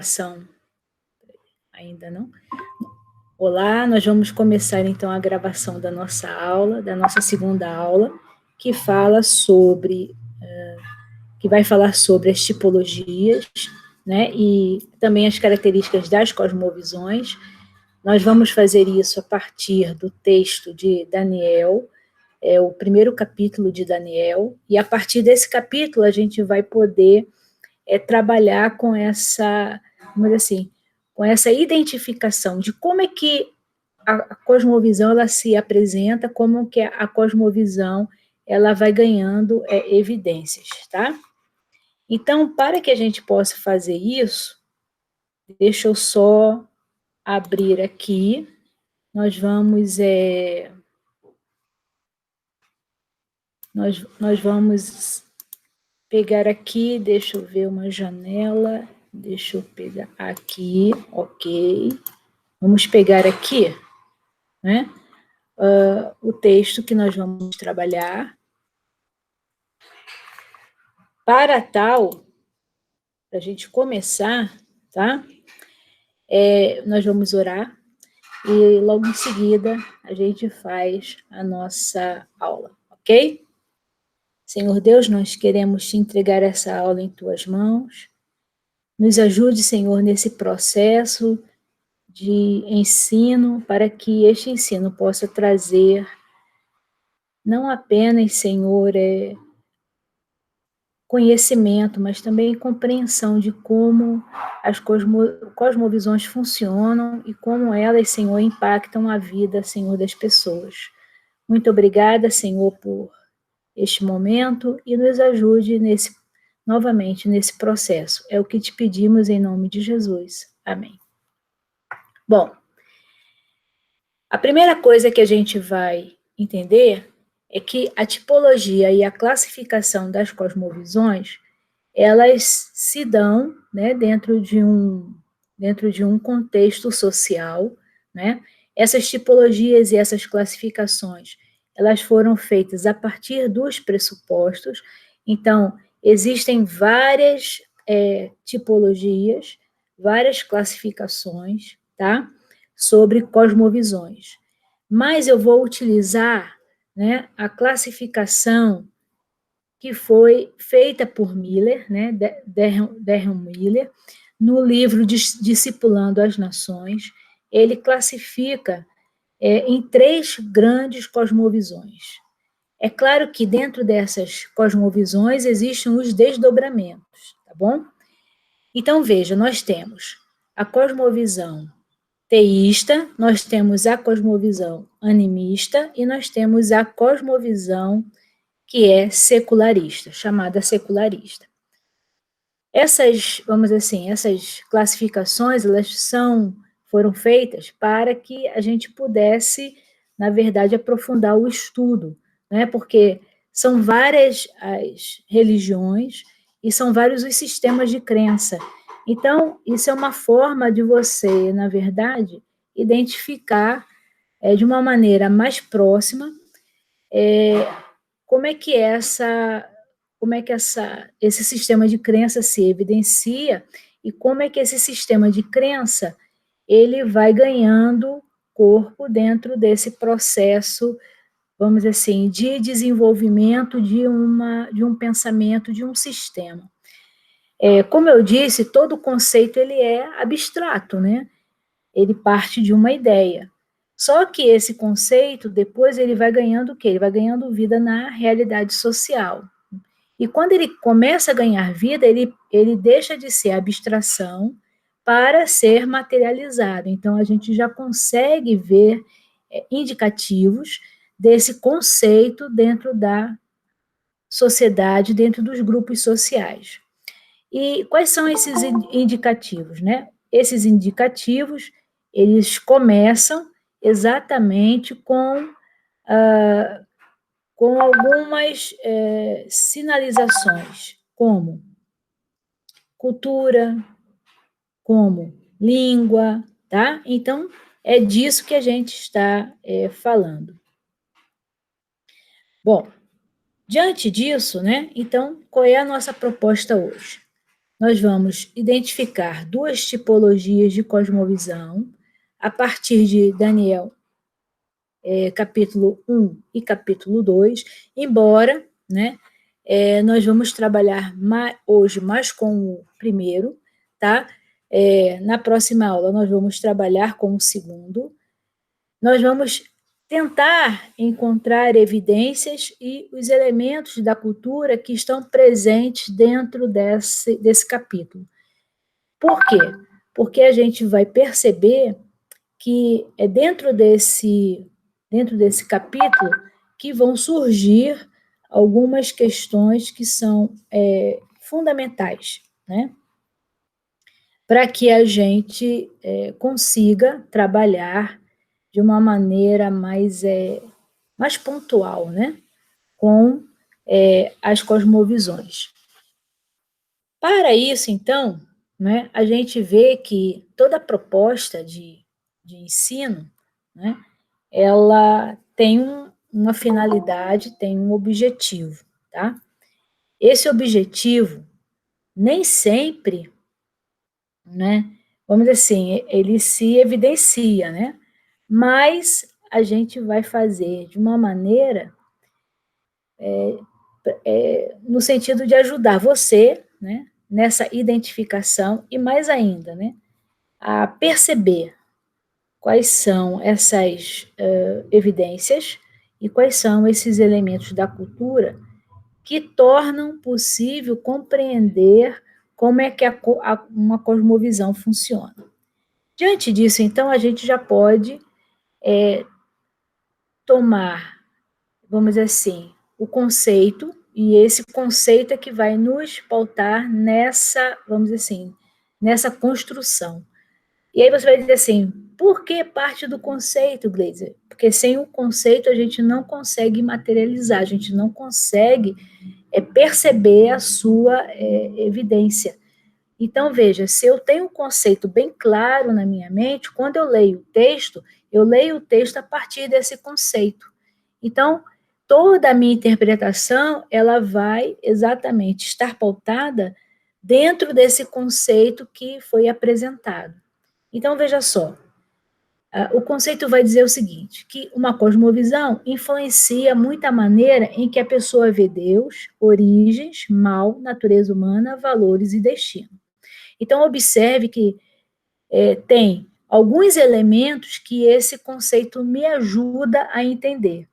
gravação. Ainda não? Olá, nós vamos começar então a gravação da nossa aula, da nossa segunda aula, que fala sobre, que vai falar sobre as tipologias, né, e também as características das cosmovisões. Nós vamos fazer isso a partir do texto de Daniel, o primeiro capítulo de Daniel, e a partir desse capítulo a gente vai poder trabalhar com essa, vamos dizer assim, com essa identificação de como é que a cosmovisão ela se apresenta, como que a cosmovisão ela vai ganhando evidências, tá? Então, para que a gente possa fazer isso, deixa eu só abrir aqui, nós vamos nós vamos pegar aqui, deixa eu ver uma janela, deixa eu pegar aqui, ok. Vamos pegar aqui, né, o texto que nós vamos trabalhar. Para tal, para a gente começar, tá? Nós vamos orar e logo em seguida a gente faz a nossa aula, ok? Senhor Deus, nós queremos te entregar essa aula em tuas mãos. Nos ajude, Senhor, nesse processo de ensino, para que este ensino possa trazer não apenas, Senhor, conhecimento, mas também compreensão de como as cosmovisões funcionam e como elas, Senhor, impactam a vida, Senhor, das pessoas. Muito obrigada, Senhor, por este momento e nos ajude novamente nesse processo. É o que te pedimos em nome de Jesus. Amém. Bom, a primeira coisa que a gente vai entender é que a tipologia e a classificação das cosmovisões elas se dão, né, dentro de um contexto social, né? Essas tipologias e essas classificações, elas foram feitas a partir dos pressupostos. Então, existem várias tipologias, várias classificações, tá? Sobre cosmovisões. Mas eu vou utilizar, né, a classificação que foi feita por Miller, né, Derham Miller, no livro Discipulando as Nações. Ele classifica em 3 grandes cosmovisões. É claro que dentro dessas cosmovisões existem os desdobramentos, tá bom? Então, veja, nós temos a cosmovisão teísta, nós temos a cosmovisão animista e nós temos a cosmovisão que é secularista, chamada secularista. Essas, vamos dizer assim, essas classificações, foram feitas para que a gente pudesse, na verdade, aprofundar o estudo, né? Porque são várias as religiões e são vários os sistemas de crença. Então, isso é uma forma de você, na verdade, identificar de uma maneira mais próxima como é que esse sistema de crença se evidencia e como é que esse sistema de crença ele vai ganhando corpo dentro desse processo, vamos dizer assim, de desenvolvimento de um pensamento, de um sistema. Como eu disse, todo conceito ele é abstrato, né? Ele parte de uma ideia. Só que esse conceito, depois ele vai ganhando o quê? Ele vai ganhando vida na realidade social. E quando ele começa a ganhar vida, ele deixa de ser abstração para ser materializado. Então, a gente já consegue ver indicativos desse conceito dentro da sociedade, dentro dos grupos sociais. E quais são esses indicativos, né? Esses indicativos, eles começam exatamente com algumas sinalizações, como cultura, como língua, tá? Então, é disso que a gente está falando. Bom, diante disso, né? Então, qual é a nossa proposta hoje? nós vamos identificar duas tipologias de cosmovisão a partir de Daniel, capítulo 1 e capítulo 2, embora, né, nós vamos trabalhar hoje mais com o primeiro, tá? Na próxima aula nós vamos trabalhar com o segundo. Nós vamos tentar encontrar evidências e os elementos da cultura que estão presentes dentro desse capítulo. Por quê? Porque a gente vai perceber que é dentro desse capítulo que vão surgir algumas questões que são fundamentais, né? Para que a gente consiga trabalhar de uma maneira mais pontual, né? Com as cosmovisões. Para isso, então, né, a gente vê que toda proposta de ensino, né, ela tem uma finalidade, tem um objetivo, tá? Esse objetivo nem sempre, né, vamos dizer assim, ele se evidencia, né? Mas a gente vai fazer de uma maneira no sentido de ajudar você, né, nessa identificação e mais ainda, né, a perceber quais são essas evidências e quais são esses elementos da cultura que tornam possível compreender como é que uma cosmovisão funciona. Diante disso, então, a gente já pode tomar, vamos dizer assim, o conceito, e esse conceito é que vai nos pautar nessa, vamos dizer assim, nessa construção. E aí você vai dizer assim, por que parte do conceito, Gleiser? Porque sem o conceito a gente não consegue materializar, a gente não consegue perceber a sua evidência. Então, veja, se eu tenho um conceito bem claro na minha mente, quando eu leio o texto a partir desse conceito. Então, toda a minha interpretação, ela vai exatamente estar pautada dentro desse conceito que foi apresentado. Então, veja só, o conceito vai dizer o seguinte, que uma cosmovisão influencia muito a maneira em que a pessoa vê Deus, origens, mal, natureza humana, valores e destino. Então, observe que tem alguns elementos que esse conceito me ajuda a entender.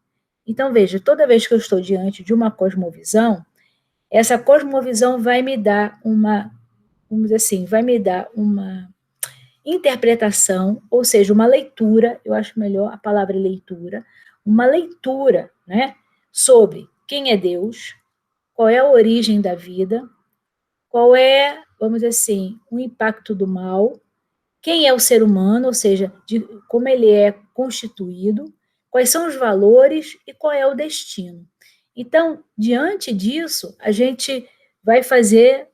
Então, veja, toda vez que eu estou diante de uma cosmovisão, essa cosmovisão vai me dar vamos dizer assim, vai me dar uma interpretação, ou seja, uma leitura, eu acho melhor a palavra leitura, uma leitura, né, sobre quem é Deus, qual é a origem da vida, qual é, vamos dizer assim, o impacto do mal, quem é o ser humano, ou seja, de como ele é constituído, quais são os valores e qual é o destino. Então, diante disso, a gente vai fazer,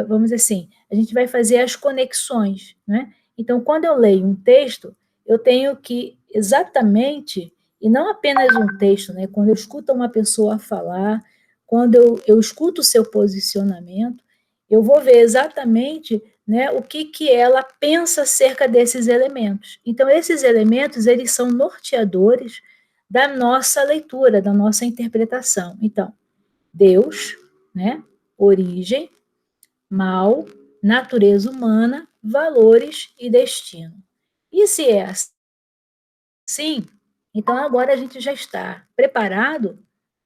vamos dizer assim, a gente vai fazer as conexões, né? Então, quando eu leio um texto, eu tenho que exatamente, e não apenas um texto, né? Quando eu escuto uma pessoa falar, quando eu escuto o seu posicionamento, eu vou ver exatamente, né, o que ela pensa acerca desses elementos. Então, esses elementos, eles são norteadores da nossa leitura, da nossa interpretação. Então, Deus, né, origem, mal, natureza humana, valores e destino. E se é assim, então agora a gente já está preparado,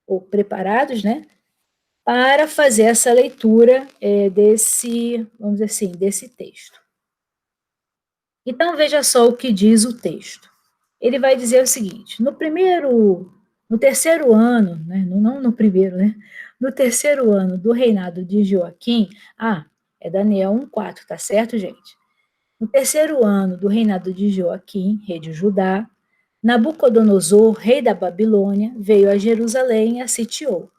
ou preparados, né, para fazer essa leitura vamos dizer assim, desse texto. Então, veja só o que diz o texto. Ele vai dizer o seguinte, no terceiro ano, né, não no primeiro, né, no terceiro ano do reinado de Joaquim, é Daniel 1,4, tá certo, gente? No terceiro ano do reinado de Joaquim, rei de Judá, Nabucodonosor, rei da Babilônia, veio a Jerusalém e a sitiou.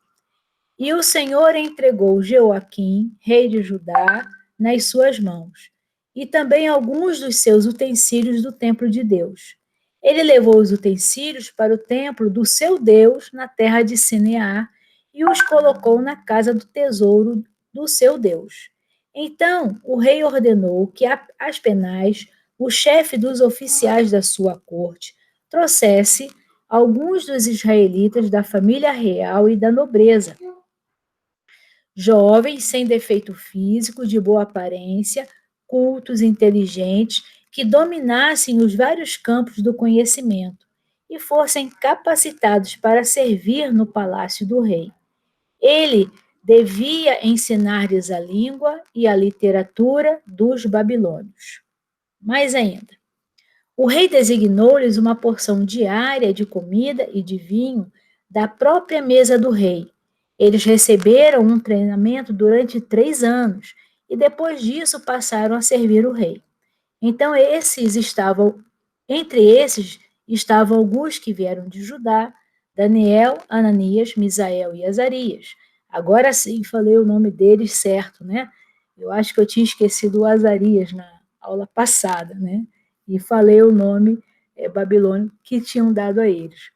E o Senhor entregou Joaquim, rei de Judá, nas suas mãos, e também alguns dos seus utensílios do templo de Deus. Ele levou os utensílios para o templo do seu Deus na terra de Sinear e os colocou na casa do tesouro do seu Deus. Então o rei ordenou que Aspenaz, o chefe dos oficiais da sua corte, trouxesse alguns dos israelitas da família real e da nobreza, jovens sem defeito físico, de boa aparência, cultos, inteligentes, que dominassem os vários campos do conhecimento e fossem capacitados para servir no palácio do rei. Ele devia ensinar-lhes a língua e a literatura dos babilônios. Mais ainda, o rei designou-lhes uma porção diária de comida e de vinho da própria mesa do rei. Eles receberam um treinamento durante 3 anos e depois disso passaram a servir o rei. Então entre esses estavam alguns que vieram de Judá: Daniel, Ananias, Misael e Azarias. Agora sim falei o nome deles certo, né? Eu acho que eu tinha esquecido o Azarias na aula passada, né? E falei o nome babilônico que tinham dado a eles.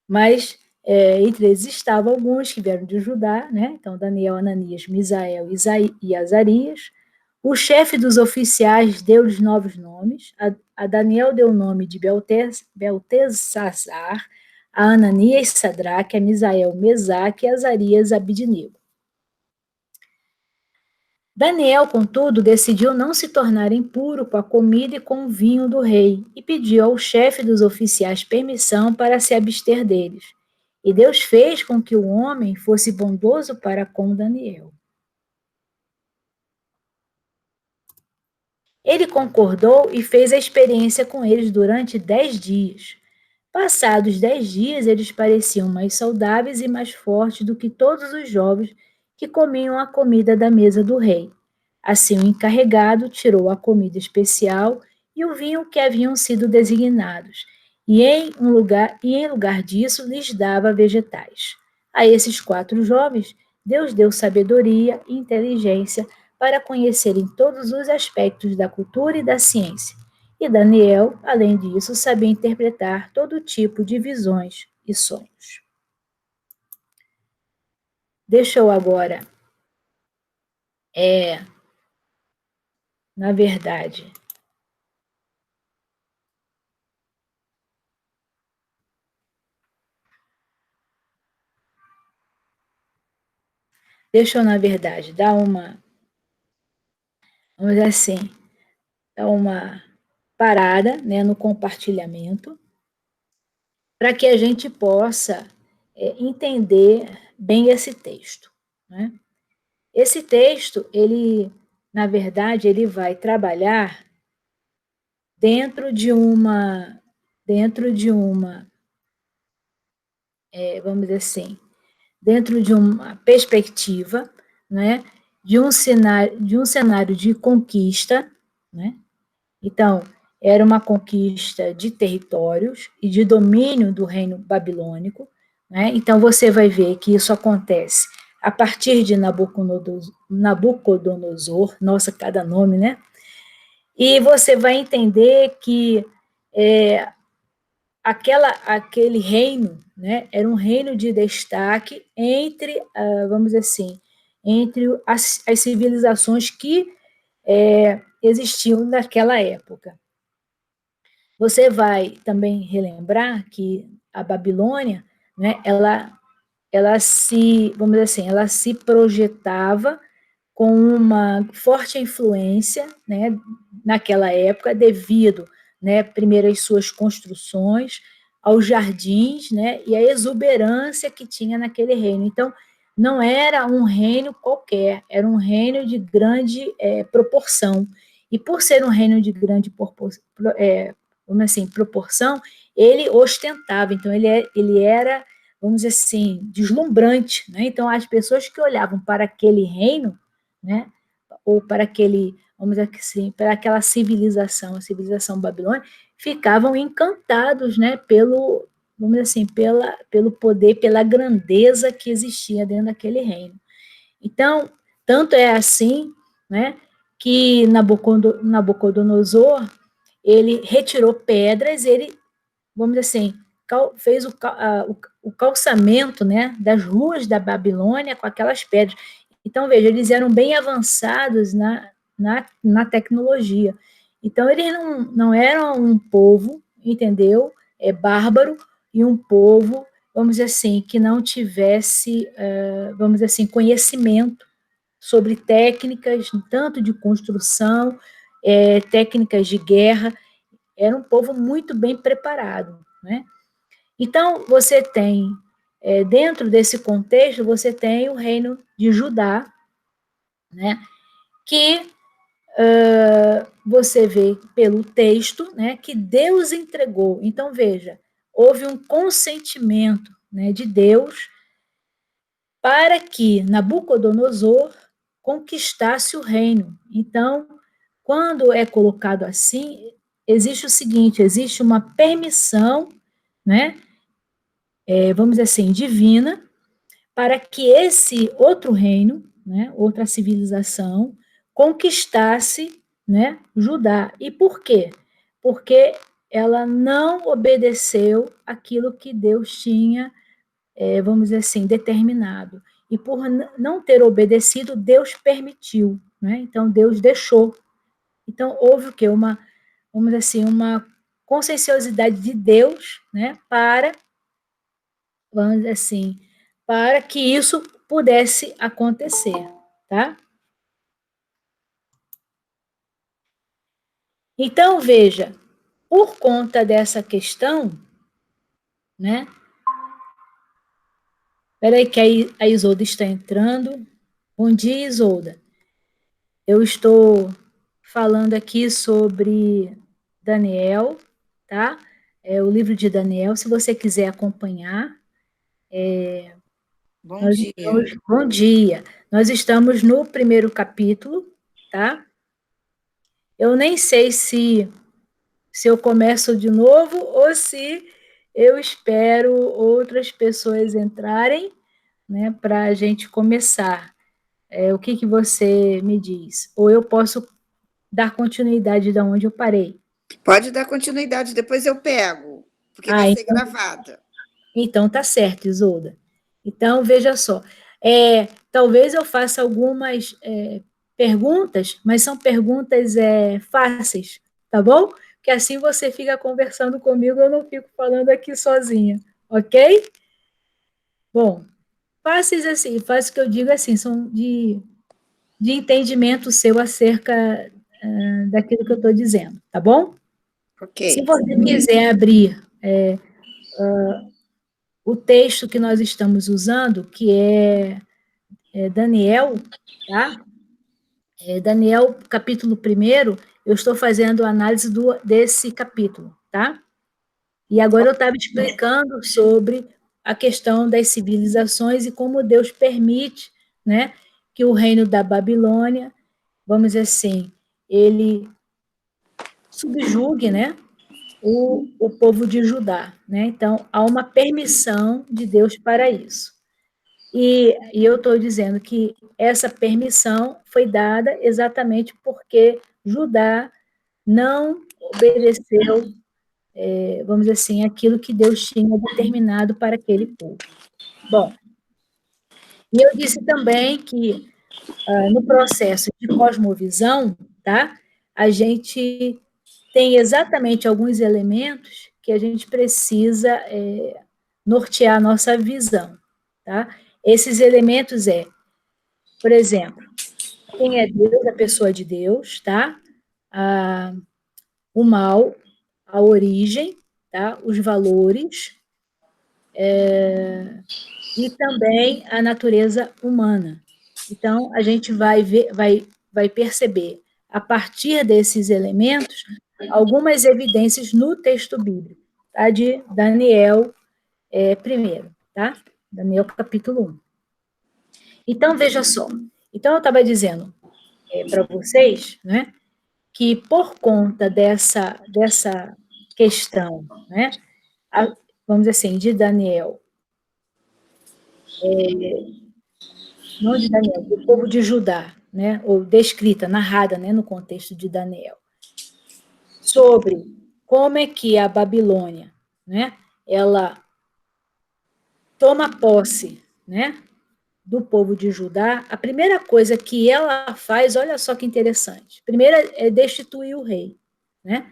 Mas entre eles estavam alguns que vieram de Judá, né? Então Daniel, Ananias, Misael e Azarias. O chefe dos oficiais deu-lhes novos nomes. A Daniel deu o nome de Beltesazar, a Ananias Sadraque, a Misael Mesaque e a Azarias Abidnego. Daniel, contudo, decidiu não se tornar impuro com a comida e com o vinho do rei e pediu ao chefe dos oficiais permissão para se abster deles. E Deus fez com que o homem fosse bondoso para com Daniel. Ele concordou e fez a experiência com eles durante 10 dias. Passados 10 dias, eles pareciam mais saudáveis e mais fortes do que todos os jovens que comiam a comida da mesa do rei. Assim, o encarregado tirou a comida especial e o vinho que haviam sido designados, e em lugar disso lhes dava vegetais. A esses 4 jovens, Deus deu sabedoria e inteligência para conhecerem todos os aspectos da cultura e da ciência. E Daniel, além disso, sabia interpretar todo tipo de visões e sonhos. Deixa eu agora, na verdade, dar vamos dizer assim, dar uma parada, né, no compartilhamento, para que a gente possa entender bem esse texto, né? Esse texto, ele, na verdade, ele vai trabalhar dentro de uma, vamos dizer assim, dentro de uma perspectiva, né, de um cenário de conquista, né? Então, era uma conquista de territórios e de domínio do reino babilônico, né? Então, você vai ver que isso acontece a partir de Nabucodonosor, nossa, cada nome, né? E você vai entender que aquele reino, né, era um reino de destaque entre, vamos dizer assim, entre as civilizações que existiam naquela época. Você vai também relembrar que a Babilônia, né, vamos dizer assim, ela se projetava com uma forte influência, né, naquela época, devido, né, primeiro às suas construções, aos jardins, né, e à exuberância que tinha naquele reino. Então, não era um reino qualquer, era um reino de grande proporção. E por ser um reino de grande vamos assim, proporção, ele ostentava. Então, ele era, vamos dizer assim, deslumbrante, né? Então, as pessoas que olhavam para aquele reino, né, ou para aquele, vamos dizer assim, para aquela civilização, a civilização babilônica, ficavam encantados, né, vamos dizer assim, pelo poder, pela grandeza que existia dentro daquele reino. Então, tanto é assim, né, que Nabucodonosor, ele retirou pedras, ele, vamos dizer assim, fez o calçamento, né, das ruas da Babilônia com aquelas pedras. Então, veja, eles eram bem avançados na tecnologia. Então, eles não eram um povo, entendeu? Bárbaro, e um povo, vamos dizer assim, que não tivesse, vamos dizer assim, conhecimento sobre técnicas, tanto de construção, técnicas de guerra. Era um povo muito bem preparado, né? Então, você tem, dentro desse contexto, você tem o reino de Judá, né? Que você vê pelo texto, né, que Deus entregou. Então, veja, houve um consentimento, né, de Deus para que Nabucodonosor conquistasse o reino. Então, quando é colocado assim, existe o seguinte, existe uma permissão, né, vamos dizer assim, divina, para que esse outro reino, né, outra civilização, conquistasse, né, Judá. E por quê? Porque ela não obedeceu aquilo que Deus tinha, vamos dizer assim, determinado. E por não ter obedecido, Deus permitiu, né? Então Deus deixou. Então houve o quê? Vamos dizer assim, uma conscienciosidade de Deus, né, para, vamos dizer assim, para que isso pudesse acontecer, tá? Então, veja, por conta dessa questão, né? Espera aí que a Isolda está entrando. Bom dia, Isolda. Eu estou falando aqui sobre Daniel, tá? É o livro de Daniel, se você quiser acompanhar. Bom dia. Bom dia. Nós estamos no primeiro capítulo, tá? Eu nem sei se eu começo de novo ou se eu espero outras pessoas entrarem, né, para a gente começar. O que você me diz? Ou eu posso dar continuidade da onde eu parei? Pode dar continuidade, depois eu pego, porque vai Ah, ser gravada. então tá certo, Isolda. Então, veja só. Talvez eu faça algumas perguntas, mas são perguntas fáceis, tá bom? Que assim você fica conversando comigo, eu não fico falando aqui sozinha, ok? Bom, fáceis assim, fáceis que eu digo assim, são de entendimento seu acerca daquilo que eu estou dizendo, tá bom? Ok. Se você quiser abrir o texto que nós estamos usando, que é Daniel, tá? Daniel, capítulo 1, eu estou fazendo análise desse capítulo, tá? E agora eu estava explicando sobre a questão das civilizações e como Deus permite, né, que o reino da Babilônia, vamos dizer assim, ele subjugue, né, o povo de Judá, né? Então, há uma permissão de Deus para isso. E eu estou dizendo que essa permissão foi dada exatamente porque Judá não obedeceu, vamos dizer assim, aquilo que Deus tinha determinado para aquele povo. Bom, e eu disse também que no processo de cosmovisão, tá? A gente tem exatamente alguns elementos que a gente precisa nortear a nossa visão, tá? Esses elementos por exemplo, quem é Deus, a pessoa de Deus, tá? O mal, a origem, tá? Os valores e também a natureza humana. Então, a gente vai ver, vai perceber, a partir desses elementos, algumas evidências no texto bíblico, tá? De Daniel primeiro, tá? Daniel capítulo 1. Então, veja só. Então, eu estava dizendo para vocês, né, que por conta dessa questão, né, vamos dizer assim, de Daniel, não de Daniel, do povo de Judá, né, ou descrita, narrada, né, no contexto de Daniel, sobre como é que a Babilônia, né, ela toma posse, né, do povo de Judá, a primeira coisa que ela faz, olha só que interessante, primeiro é destituir o rei, né?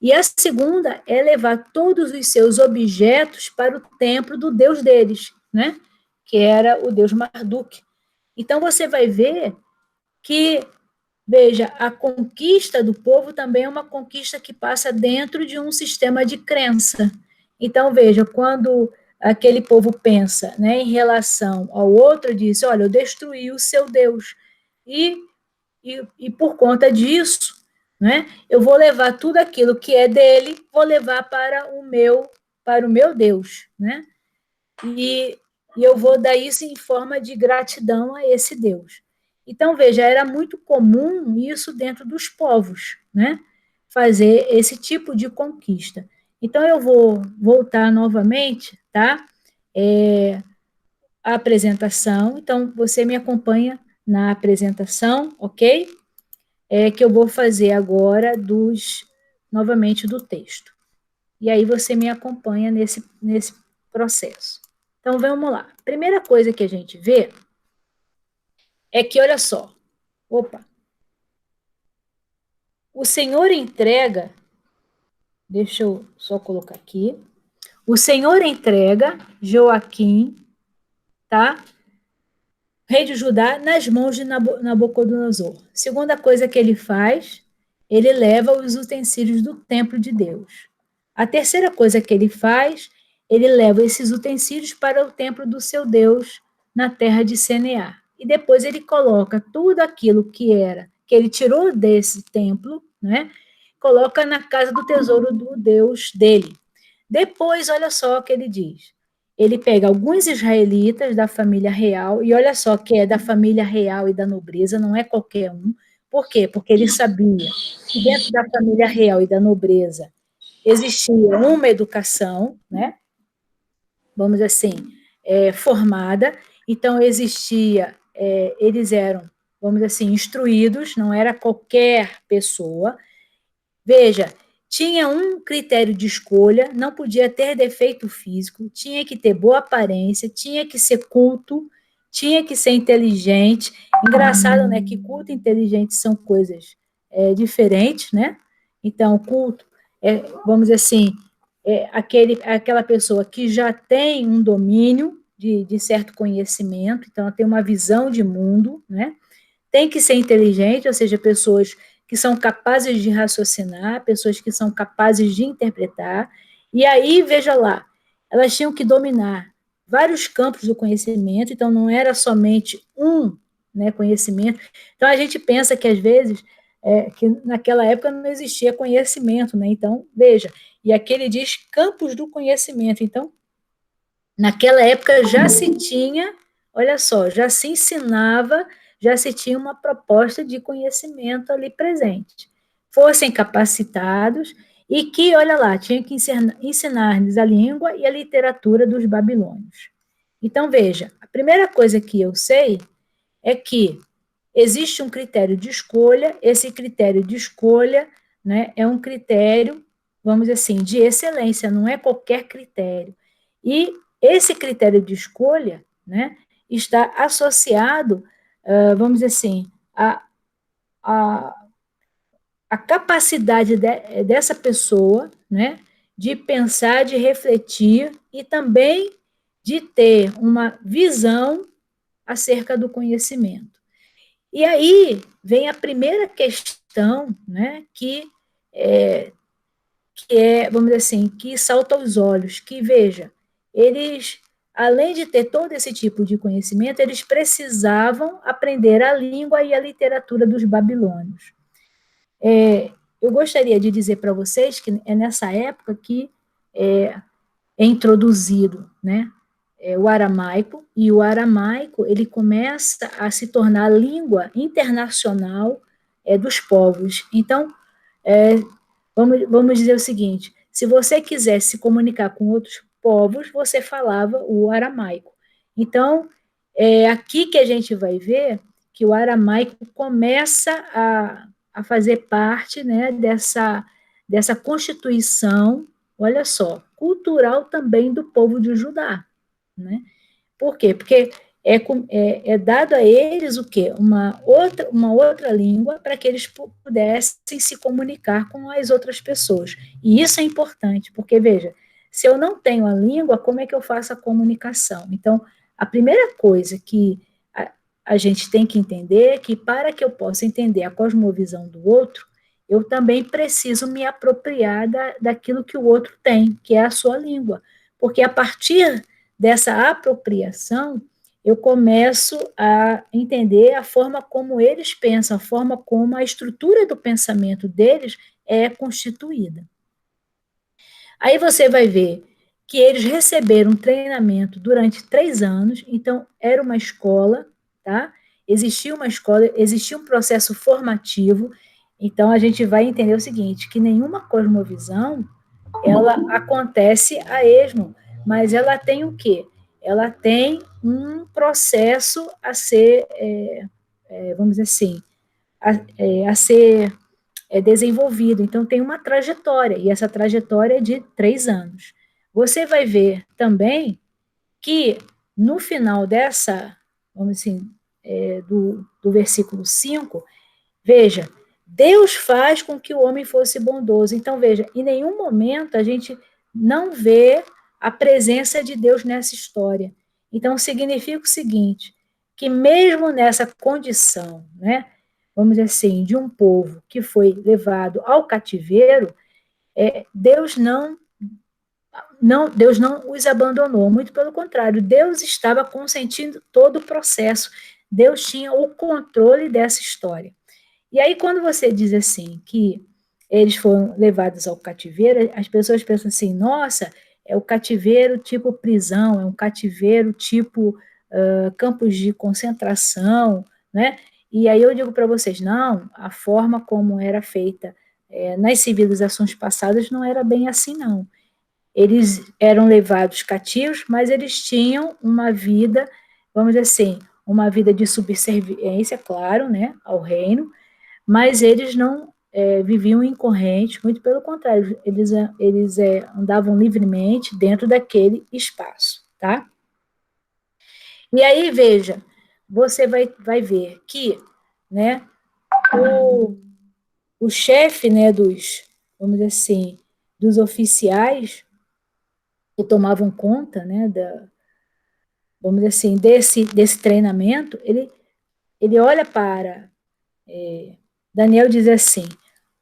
E a segunda é levar todos os seus objetos para o templo do deus deles, né? Que era o deus Marduk. Então você vai ver que, veja, a conquista do povo também é uma conquista que passa dentro de um sistema de crença. Então, veja, quando aquele povo pensa, né, em relação ao outro, diz, olha, eu destruí o seu Deus. E por conta disso, né, eu vou levar tudo aquilo que é dele, vou levar para o meu Deus, né? E eu vou dar isso em forma de gratidão a esse Deus. Então, veja, era muito comum isso dentro dos povos, né? Fazer esse tipo de conquista. Então, eu vou voltar novamente, tá? A apresentação. Então, você me acompanha na apresentação, ok? Que eu vou fazer agora novamente do texto. E aí você me acompanha nesse processo. Então, vamos lá. Primeira coisa que a gente vê é que, olha só, opa, o Senhor entrega, deixa eu só colocar aqui, o Senhor entrega Joaquim, tá? Rei de Judá, nas mãos de Nabucodonosor. Segunda coisa que ele faz, ele leva os utensílios do templo de Deus. A terceira coisa que ele faz, ele leva esses utensílios para o templo do seu Deus na terra de Senear. E depois ele coloca tudo aquilo que ele tirou desse templo, né? Coloca na casa do tesouro do Deus dele. Depois, olha só o que ele diz. Ele pega alguns israelitas da família real, e olha só que é da família real e da nobreza, não é qualquer um. Por quê? Porque ele sabia que dentro da família real e da nobreza existia uma educação, né? Vamos assim, formada, então existia, eles eram, vamos assim, instruídos, não era qualquer pessoa. Veja, tinha um critério de escolha, não podia ter defeito físico, tinha que ter boa aparência, tinha que ser culto, tinha que ser inteligente. Engraçado, né, que culto e inteligente são coisas diferentes, né? Então, culto, vamos dizer assim, aquela pessoa que já tem um domínio de certo conhecimento, então ela tem uma visão de mundo, né? Tem que ser inteligente, ou seja, pessoas que são capazes de raciocinar, pessoas que são capazes de interpretar. E aí, veja lá, elas tinham que dominar vários campos do conhecimento, então não era somente um, né, conhecimento. Então a gente pensa que às vezes que naquela época não existia conhecimento, né? Então, veja, e aqui ele diz campos do conhecimento. Então, naquela época já se tinha, olha só, já se ensinava, já se tinha uma proposta de conhecimento ali presente. Fossem capacitados e que, olha lá, tinha que ensinar-lhes a língua e a literatura dos babilônios. Então, veja, a primeira coisa que eu sei é que existe um critério de escolha, esse critério de escolha, né, é um critério, vamos dizer assim, de excelência, não é qualquer critério. E esse critério de escolha, né, está associado, vamos dizer assim, a, a capacidade dessa pessoa, né, de pensar, de refletir e também de ter uma visão acerca do conhecimento. E aí vem a primeira questão, né, vamos dizer assim, que salta aos olhos, que veja, eles, além de ter todo esse tipo de conhecimento, eles precisavam aprender a língua e a literatura dos babilônios. Eu gostaria de dizer para vocês que é nessa época que é introduzido, né, o aramaico, e o aramaico ele começa a se tornar a língua internacional dos povos. Então, vamos dizer o seguinte, se você quisesse se comunicar com outros povos, você falava o aramaico. Então, é aqui que a gente vai ver que o aramaico começa a fazer parte, né, dessa constituição, olha só, cultural também do povo de Judá, né? Por quê? Porque é dado a eles o quê? Uma outra língua para que eles pudessem se comunicar com as outras pessoas. E isso é importante, porque, veja, se eu não tenho a língua, como é que eu faço a comunicação? Então, a primeira coisa que a gente tem que entender é que, para que eu possa entender a cosmovisão do outro, eu também preciso me apropriar daquilo que o outro tem, que é a sua língua. Porque a partir dessa apropriação, eu começo a entender a forma como eles pensam, a forma como a estrutura do pensamento deles é constituída. Aí você vai ver que eles receberam treinamento durante 3 anos, então era uma escola, tá? Existia uma escola, existia um processo formativo, então a gente vai entender o seguinte, que nenhuma cosmovisão, ela acontece a esmo, mas ela tem o quê? Ela tem um processo a ser, vamos dizer assim, a ser desenvolvido. Então, tem uma trajetória, e essa trajetória é de 3 anos. Você vai ver também que, no final dessa, vamos assim, do versículo 5, veja, Deus faz com que o homem fosse bondoso. Então, veja, em nenhum momento a gente não vê a presença de Deus nessa história. Então, significa o seguinte, que mesmo nessa condição, né, vamos dizer assim, de um povo que foi levado ao cativeiro, Deus não os abandonou, muito pelo contrário, Deus estava consentindo todo o processo, Deus tinha o controle dessa história. E aí, quando você diz assim, que eles foram levados ao cativeiro, as pessoas pensam assim, nossa, é o cativeiro tipo prisão, é um cativeiro tipo campos de concentração, né? E aí eu digo para vocês, não, a forma como era feita nas civilizações passadas não era bem assim, não. Eles eram levados cativos, mas eles tinham uma vida, vamos dizer assim, uma vida de subserviência, claro, né, ao reino, mas eles não viviam em corrente, muito pelo contrário, eles andavam livremente dentro daquele espaço, tá? E aí, veja, você vai ver que, né, o, o chefe, né, vamos dizer assim, dos oficiais que tomavam conta, né, vamos dizer assim, desse treinamento, ele olha para Daniel e diz assim,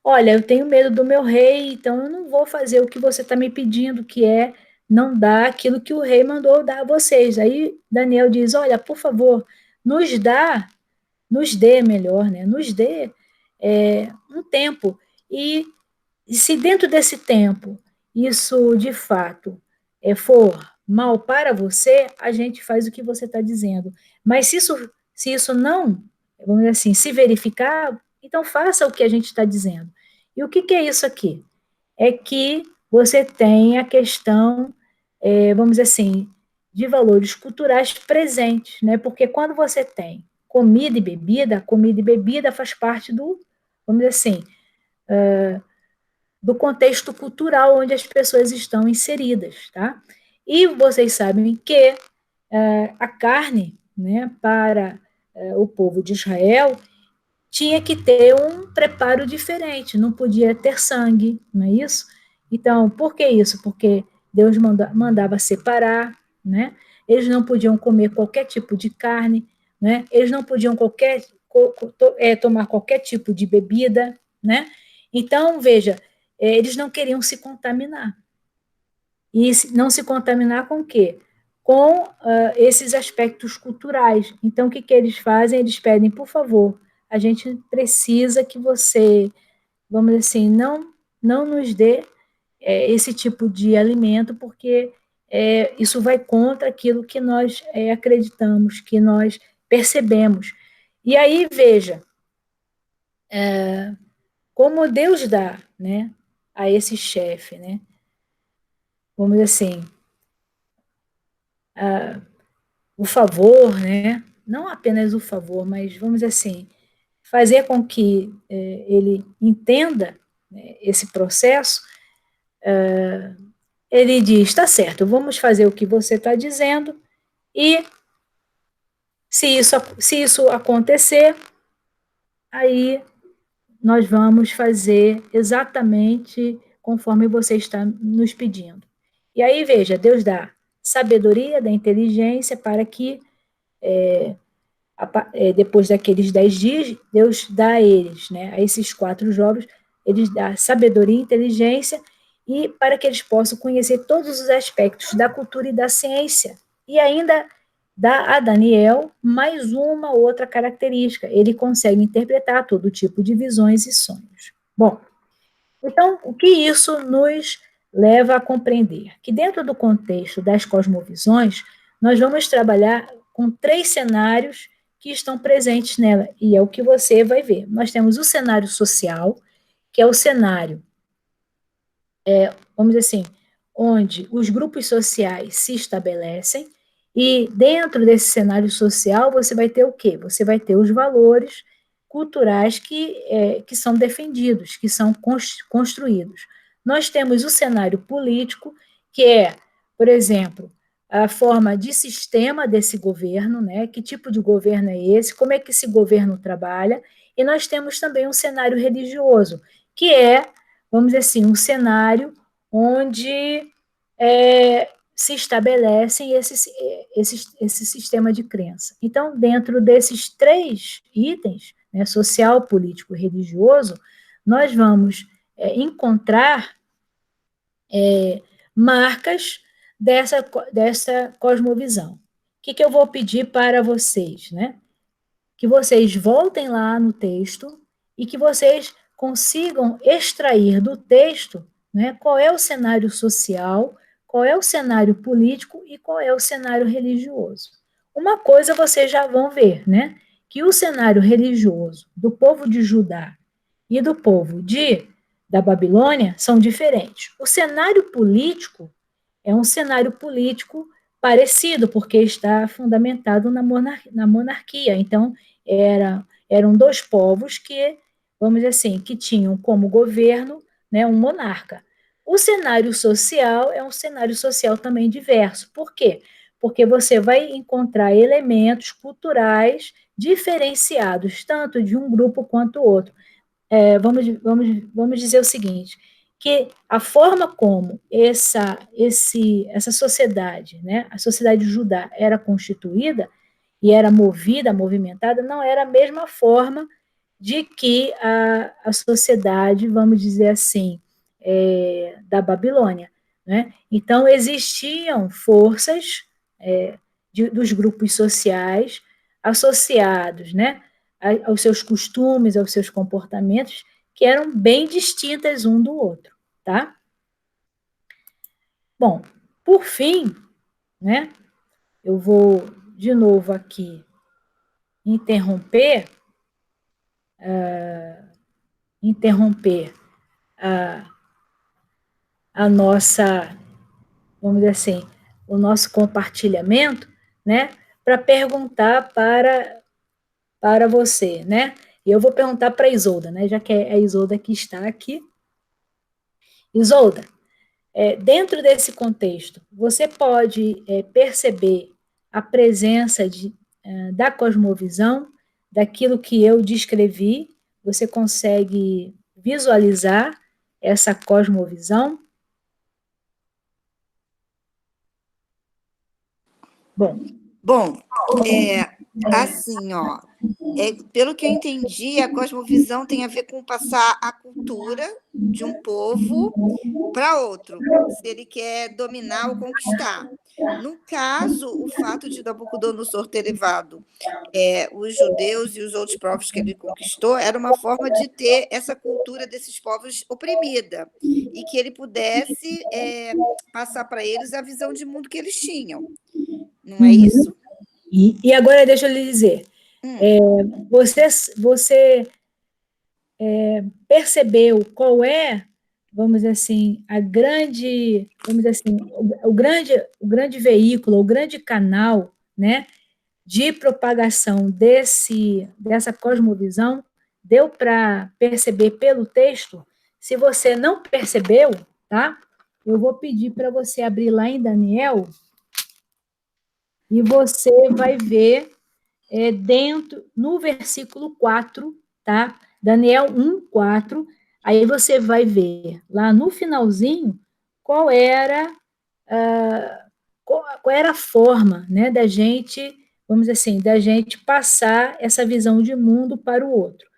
olha, eu tenho medo do meu rei, então eu não vou fazer o que você está me pedindo, que é não dar aquilo que o rei mandou dar a vocês. Aí Daniel diz, olha, por favor, nos dá, nos dê melhor, né? Nos dê um tempo. E se dentro desse tempo isso de fato for mal para você, a gente faz o que você está dizendo. Mas se isso não, vamos dizer assim, se verificar, então faça o que a gente está dizendo. E o que é isso aqui? É que você tem a questão, vamos dizer assim, de valores culturais presentes, né? Porque quando você tem comida e bebida faz parte vamos dizer assim, do contexto cultural onde as pessoas estão inseridas, tá? E vocês sabem que a carne, né, para o povo de Israel, tinha que ter um preparo diferente, não podia ter sangue, não é isso? Então, por que isso? Porque Deus mandava separar, né? Eles não podiam comer qualquer tipo de carne, né? Eles não podiam tomar qualquer tipo de bebida, né? Então, veja, eles não queriam se contaminar. E não se contaminar com o quê? Com esses aspectos culturais. Então, o que eles fazem? Eles pedem, por favor, a gente precisa que você, vamos dizer assim, não nos dê esse tipo de alimento, porque isso vai contra aquilo que nós acreditamos, que nós percebemos. E aí, veja, como Deus dá, né, a esse chefe, né, vamos dizer assim, o favor, né, não apenas o favor, mas vamos dizer assim, fazer com que ele entenda, né, esse processo, ele diz, está certo, vamos fazer o que você está dizendo e Se isso acontecer, aí nós vamos fazer exatamente conforme você está nos pedindo. E aí, veja, Deus dá sabedoria, dá inteligência para que, depois daqueles 10 dias, Deus dá a eles, né, a esses 4 jovens, eles dá sabedoria e inteligência, e para que eles possam conhecer todos os aspectos da cultura e da ciência. E ainda dá a Daniel mais uma outra característica: ele consegue interpretar todo tipo de visões e sonhos. Bom, então, o que isso nos leva a compreender? Que dentro do contexto das cosmovisões, nós vamos trabalhar com 3 cenários que estão presentes nela, e é o que você vai ver. Nós temos o cenário social, que é o cenário, vamos dizer assim, onde os grupos sociais se estabelecem, e dentro desse cenário social você vai ter o quê? Você vai ter os valores culturais que são defendidos, que são construídos. Nós temos o cenário político, que é, por exemplo, a forma de sistema desse governo, né? Que tipo de governo é esse, como é que esse governo trabalha, e nós temos também um cenário religioso, que é, vamos dizer assim, um cenário onde se estabelecem esse sistema de crença. Então, dentro desses 3 itens, né, social, político e religioso, nós vamos encontrar marcas dessa cosmovisão. O que eu vou pedir para vocês, né? Que vocês voltem lá no texto e que vocês consigam extrair do texto, né, qual é o cenário social, qual é o cenário político e qual é o cenário religioso. Uma coisa vocês já vão ver, né, que o cenário religioso do povo de Judá e do povo da Babilônia são diferentes. O cenário político é um cenário político parecido, porque está fundamentado na monarquia. Então, eram 2 povos que, vamos dizer assim, que tinham como governo, né, um monarca. O cenário social é um cenário social também diverso. Por quê? Porque você vai encontrar elementos culturais diferenciados, tanto de um grupo quanto outro. Vamos dizer o seguinte, que a forma como essa sociedade, né, a sociedade de Judá era constituída e era movida, movimentada, não era a mesma forma de que a sociedade, vamos dizer assim, da Babilônia, né? Então, existiam forças dos grupos sociais associados, né, aos seus costumes, aos seus comportamentos, que eram bem distintas um do outro, tá? Bom, por fim, né, eu vou de novo aqui interromper a nossa, vamos dizer assim, o nosso compartilhamento, né, para perguntar para você, né? E eu vou perguntar para a Isolda, né, já que é a Isolda que está aqui. Isolda, dentro desse contexto, você pode perceber a presença da cosmovisão, daquilo que eu descrevi, você consegue visualizar essa cosmovisão? Bom, assim, ó, pelo que eu entendi, a cosmovisão tem a ver com passar a cultura de um povo para outro, se ele quer dominar ou conquistar. No caso, o fato de Nabucodonosor ter levado os judeus e os outros povos que ele conquistou era uma forma de ter essa cultura desses povos oprimida, e que ele pudesse passar para eles a visão de mundo que eles tinham. Não é isso? E agora deixa eu lhe dizer, você percebeu qual é, vamos dizer assim, vamos dizer assim, o grande veículo, o grande canal, né, de propagação dessa cosmovisão? Deu para perceber pelo texto? Se você não percebeu, tá? Eu vou pedir para você abrir lá em Daniel e você vai ver no versículo 4, tá? Daniel 1:4. Aí você vai ver lá no finalzinho qual era qual era a forma, né, da gente, vamos dizer assim, da gente passar essa visão de mundo para o outro.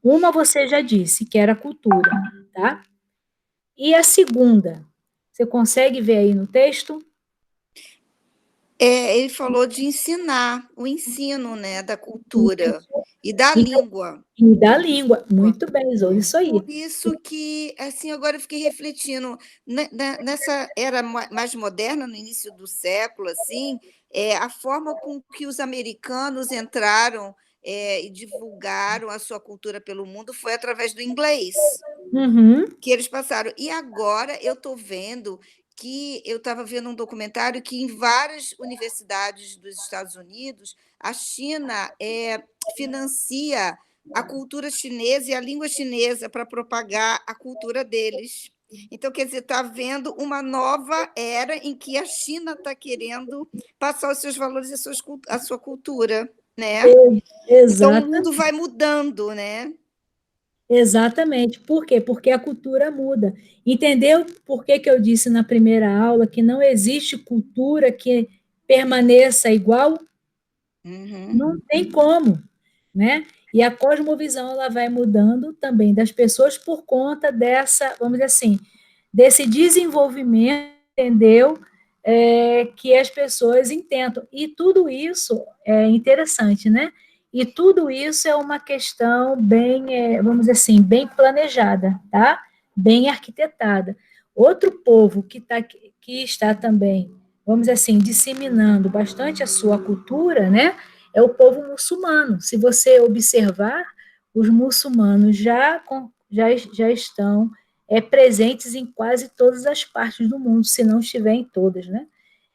Uma você já disse, que era a cultura, tá? E a segunda, você consegue ver aí no texto? Ele falou de ensinar, o ensino, né, da cultura e da Então, língua. e da língua, muito bem, Zoe, isso aí. Por isso que, assim, agora eu fiquei refletindo, nessa era mais moderna, no início do século, assim, a forma com que os americanos entraram, e divulgaram a sua cultura pelo mundo foi através do inglês. Uhum, Que eles passaram. E agora eu estou vendo que eu estava vendo um documentário que em várias universidades dos Estados Unidos, a China, financia a cultura chinesa e a língua chinesa para propagar a cultura deles. Então, quer dizer, está havendo uma nova era em que a China está querendo passar os seus valores e a sua cultura, né? Então, o exata, mundo vai mudando, né? exatamente. Por quê? Porque a cultura muda. Entendeu por que que eu disse na primeira aula que não existe cultura que permaneça igual? Uhum. Não tem como, né? E a cosmovisão ela vai mudando também das pessoas por conta dessa, vamos dizer assim, desse desenvolvimento, entendeu? Que as pessoas intentam. E tudo isso é interessante, né? E tudo isso é uma questão bem, vamos dizer assim, bem planejada, tá? Bem arquitetada. Outro povo que está também, vamos dizer assim, disseminando bastante a sua cultura, né? É o povo muçulmano. Se você observar, os muçulmanos já estão presentes em quase todas as partes do mundo, se não estiver em todas, né?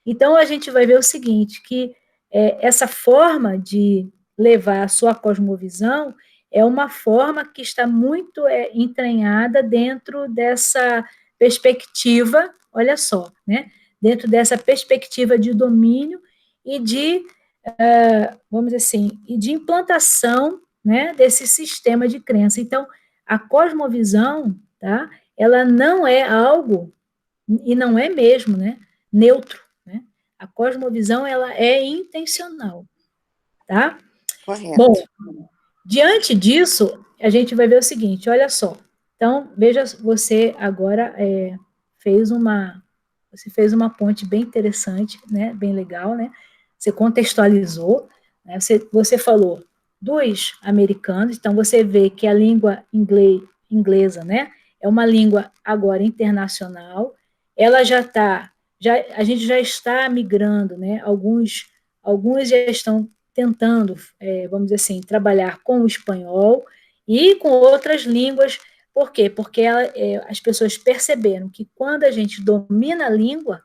Então a gente vai ver o seguinte, que essa forma de levar a sua cosmovisão é uma forma que está muito entranhada dentro dessa perspectiva, olha só, né? Dentro dessa perspectiva de domínio e de, vamos dizer assim, e de implantação, né, desse sistema de crença. Então, a cosmovisão, tá? Ela não é algo, e não é mesmo, né, neutro, né? A cosmovisão, ela é intencional, tá? Bom, Correto. diante disso, a gente vai ver o seguinte, olha só. Então, veja, você agora fez uma você fez uma ponte bem interessante, né? Bem legal, né? Você contextualizou, né? Você falou dos americanos, então você vê que a língua inglesa, né? É uma língua agora internacional. Ela a gente já está migrando, né? Alguns já estão tentando, vamos dizer assim, trabalhar com o espanhol e com outras línguas. Por quê? Porque as pessoas perceberam que quando a gente domina a língua,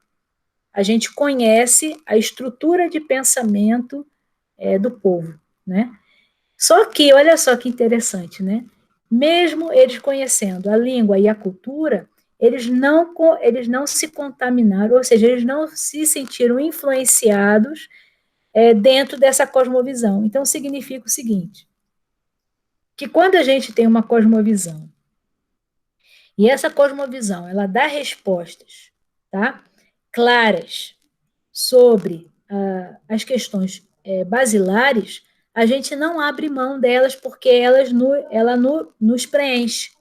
a gente conhece a estrutura de pensamento do povo, né? Só que, olha só que interessante, né? Mesmo eles conhecendo a língua e a cultura, eles não se contaminaram, ou seja, eles não se sentiram influenciados dentro dessa cosmovisão. Então, significa o seguinte, que quando a gente tem uma cosmovisão, e essa cosmovisão, ela dá respostas, tá? Claras sobre as questões basilares, a gente não abre mão delas porque nos preenche,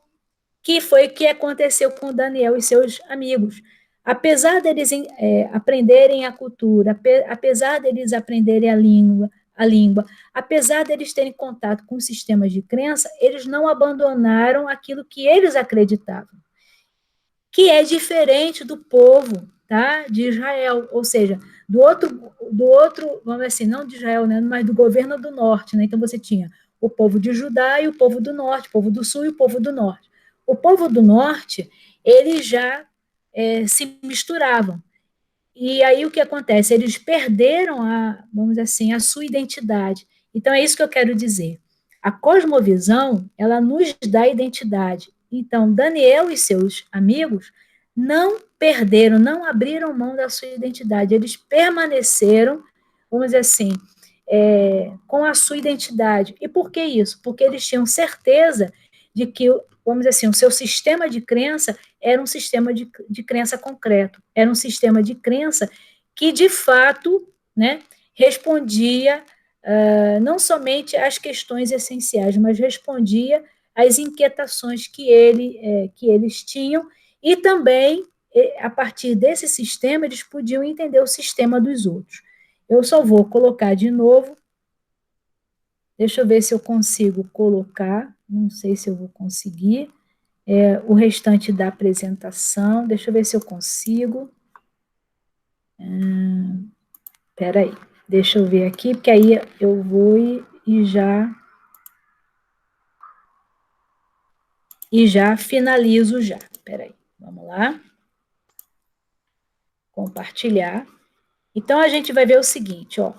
que foi o que aconteceu com Daniel e seus amigos. Apesar deles aprenderem a cultura, apesar deles aprenderem a língua, apesar deles terem contato com sistemas de crença, eles não abandonaram aquilo que eles acreditavam, que é diferente do povo, tá, de Israel, ou seja, vamos dizer assim, não de Israel, né, mas do governo do norte, né? Então você tinha o povo de Judá e o povo do norte, o povo do sul e o povo do norte. O povo do norte, eles já se misturavam. E aí o que acontece? Eles perderam vamos dizer assim, a sua identidade. Então é isso que eu quero dizer. A cosmovisão, ela nos dá identidade. Então, Daniel e seus amigos não perderam, não abriram mão da sua identidade. Eles permaneceram, vamos dizer assim, com a sua identidade. E por que isso? Porque eles tinham certeza de que, vamos dizer assim, o seu sistema de crença era um sistema de crença concreto, era um sistema de crença que, de fato, né, respondia não somente às questões essenciais, mas respondia às inquietações que eles tinham, e também, a partir desse sistema, eles podiam entender o sistema dos outros. Eu só vou colocar de novo. Deixa eu ver se eu consigo colocar. Não sei se eu vou conseguir. O restante da apresentação. Deixa eu ver se eu consigo. Espera aí. Deixa eu ver aqui, porque aí eu vou e já finalizo já. Espera aí. Vamos lá. Compartilhar. Então, a gente vai ver o seguinte, ó.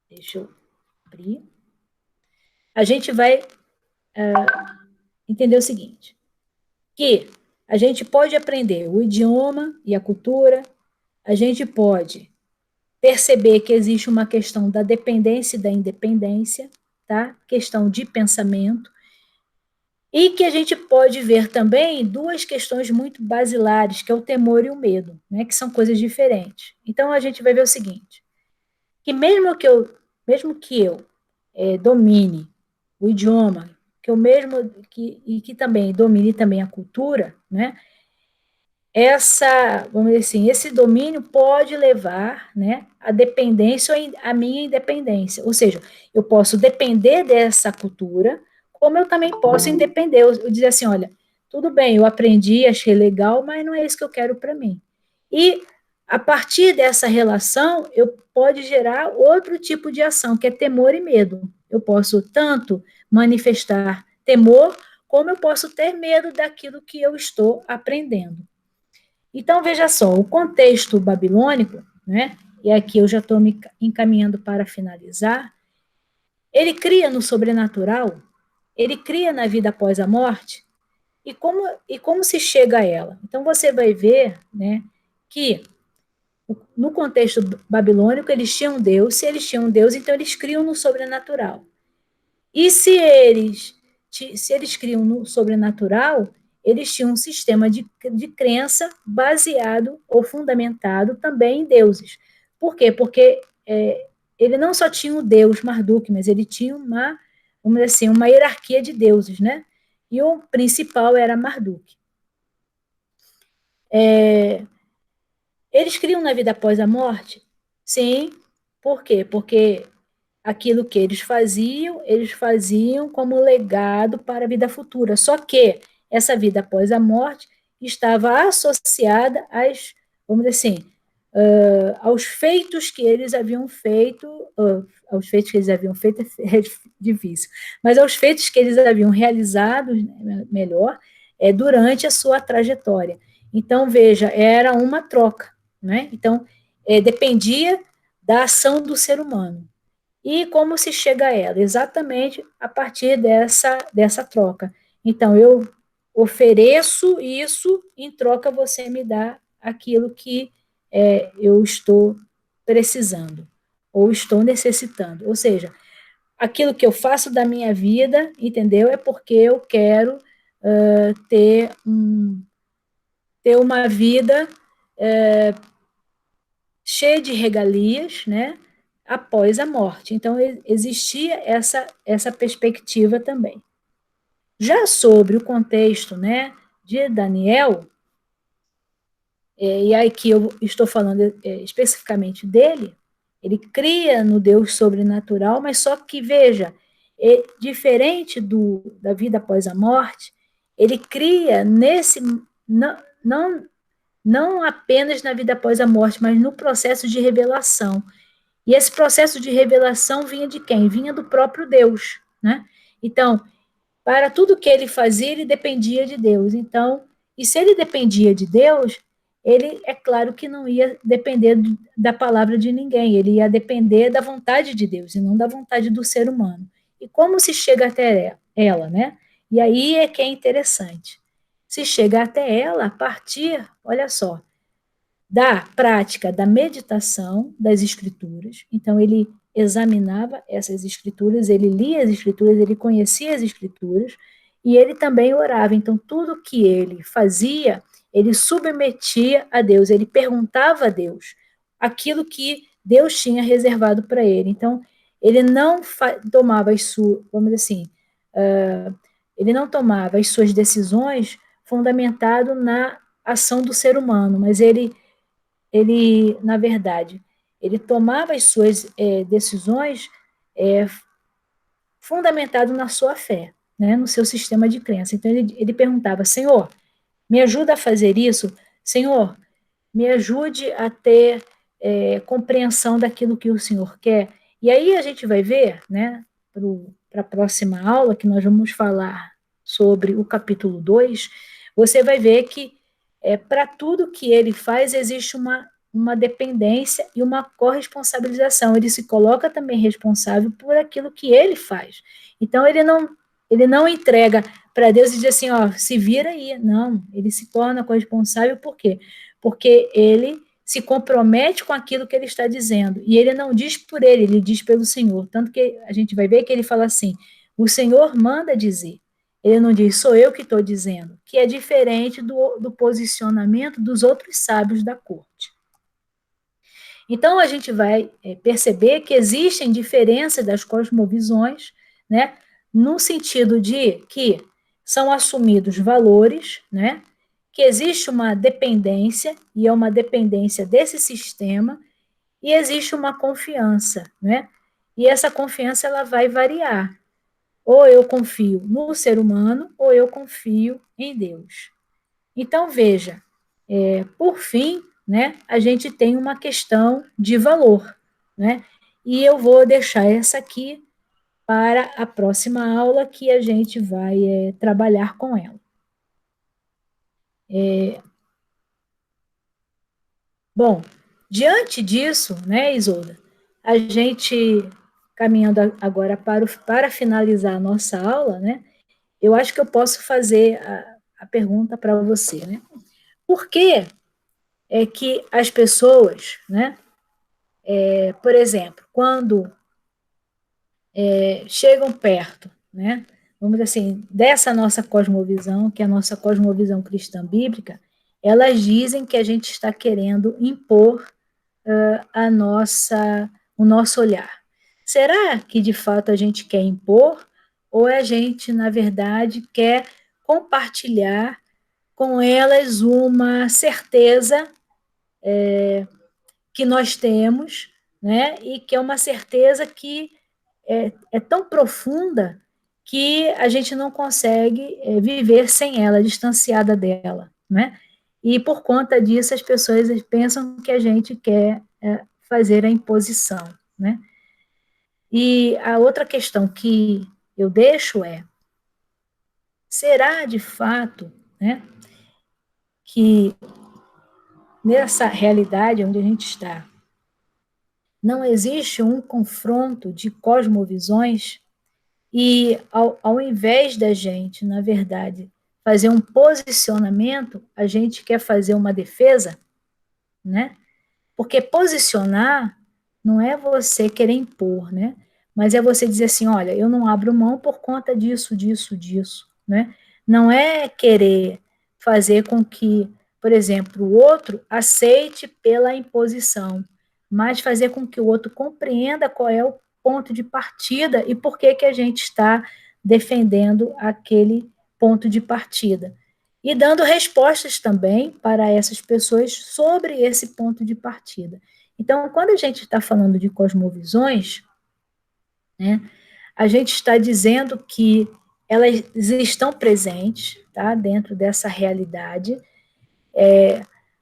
Deixa eu abrir. A gente vai entender o seguinte, que a gente pode aprender o idioma e a cultura, a gente pode perceber que existe uma questão da dependência e da independência, tá? Questão de pensamento, e que a gente pode ver também duas questões muito basilares, que é o temor e o medo, né? Que são coisas diferentes. Então, a gente vai ver o seguinte, que mesmo que eu domine o idioma, que também domine também a cultura, né? Vamos dizer assim, esse domínio pode levar, né, à dependência ou à minha independência. Ou seja, eu posso depender dessa cultura, como eu também posso independer. Eu dizer assim, olha, tudo bem, eu aprendi, achei legal, mas não é isso que eu quero para mim. E a partir dessa relação, eu pode gerar outro tipo de ação, que é temor e medo. Eu posso tanto manifestar temor, como eu posso ter medo daquilo que eu estou aprendendo. Então, veja só, o contexto babilônico, né, e aqui eu já estou me encaminhando para finalizar, ele cria no sobrenatural, ele cria na vida após a morte, e como se chega a ela? Então, você vai ver, né, que no contexto babilônico eles tinham um Deus, se eles tinham um Deus, então eles criam no sobrenatural. E se eles criam no sobrenatural, eles tinham um sistema de crença baseado ou fundamentado também em deuses. Por quê? Porque ele não só tinha o deus Marduk, mas ele tinha vamos dizer assim, uma hierarquia de deuses, né? E o principal era Marduk. Eles criam na vida após a morte? Sim. Por quê? Porque aquilo que eles faziam como legado para a vida futura. Só que essa vida após a morte estava associada vamos dizer assim, aos feitos que eles haviam feito, aos feitos que eles haviam feito é difícil, mas aos feitos que eles haviam realizado, melhor, durante a sua trajetória. Então, veja, era uma troca, né? Então, dependia da ação do ser humano. E como se chega a ela? Exatamente a partir dessa troca. Então, eu ofereço isso, em troca você me dá aquilo que eu estou precisando, ou estou necessitando. Ou seja, aquilo que eu faço da minha vida, entendeu? É porque eu quero ter uma vida cheia de regalias, né? Após a morte. Então, existia essa perspectiva também. Já sobre o contexto, né, de Daniel, e aqui eu estou falando especificamente dele, ele cria no Deus sobrenatural, mas só que, veja, diferente da vida após a morte, ele cria não apenas na vida após a morte, mas no processo de revelação. E esse processo de revelação vinha de quem? Vinha do próprio Deus, né? Então, para tudo que ele fazia, ele dependia de Deus. Então, e se ele dependia de Deus, ele, é claro que não ia depender da palavra de ninguém, ele ia depender da vontade de Deus e não da vontade do ser humano. E como se chega até ela, né? E aí é que é interessante. Se chega até ela a partir, olha só, da prática da meditação das escrituras. Então, ele examinava essas escrituras, ele lia as escrituras, ele conhecia as escrituras, e ele também orava. Então, tudo que ele fazia, ele submetia a Deus, ele perguntava a Deus aquilo que Deus tinha reservado para ele. Então, ele não tomava as suas, vamos dizer assim, ele não tomava as suas decisões fundamentado na ação do ser humano, mas ele, na verdade, ele tomava as suas decisões fundamentado na sua fé, né, no seu sistema de crença. Então, ele perguntava, Senhor, me ajuda a fazer isso? Senhor, me ajude a ter compreensão daquilo que o Senhor quer. E aí a gente vai ver, né, para a próxima aula, que nós vamos falar sobre o capítulo 2, você vai ver que para tudo que ele faz existe uma dependência e uma corresponsabilização. Ele se coloca também responsável por aquilo que ele faz. Então, ele não entrega para Deus e diz assim, ó, se vira aí. Não, ele se torna corresponsável por quê? Porque ele se compromete com aquilo que ele está dizendo. E ele não diz por ele diz pelo Senhor. Tanto que a gente vai ver que ele fala assim, o Senhor manda dizer. Ele não diz, sou eu que estou dizendo, que é diferente do posicionamento dos outros sábios da corte. Então, a gente vai perceber que existem diferenças das cosmovisões, né, no sentido de que são assumidos valores, né, que existe uma dependência, e é uma dependência desse sistema, e existe uma confiança, né, e essa confiança ela vai variar. Ou eu confio no ser humano, ou eu confio em Deus. Então, veja, por fim, né, a gente tem uma questão de valor, né? E eu vou deixar essa aqui para a próxima aula que a gente vai trabalhar com ela. Bom, diante disso, né, Isolda, a gente, caminhando agora para finalizar a nossa aula, né, eu acho que eu posso fazer a pergunta para você, né? Por que é que as pessoas, né, por exemplo, quando chegam perto, né, vamos dizer assim, dessa nossa cosmovisão, que é a nossa cosmovisão cristã bíblica, elas dizem que a gente está querendo impor o nosso olhar. Será que de fato a gente quer impor ou a gente, na verdade, quer compartilhar com elas uma certeza que nós temos, né? E que é uma certeza que é tão profunda que a gente não consegue viver sem ela, distanciada dela, né? E por conta disso as pessoas pensam que a gente quer fazer a imposição, né? E a outra questão que eu deixo será de fato, né, que nessa realidade onde a gente está, não existe um confronto de cosmovisões e ao invés da gente, na verdade, fazer um posicionamento, a gente quer fazer uma defesa, né? Porque posicionar não é você querer impor, né? Mas é você dizer assim, olha, eu não abro mão por conta disso, disso, disso, né? Não é querer fazer com que, por exemplo, o outro aceite pela imposição, mas fazer com que o outro compreenda qual é o ponto de partida e por que que a gente está defendendo aquele ponto de partida e dando respostas também para essas pessoas sobre esse ponto de partida. Então, quando a gente está falando de cosmovisões, né, a gente está dizendo que elas estão presentes, tá, dentro dessa realidade.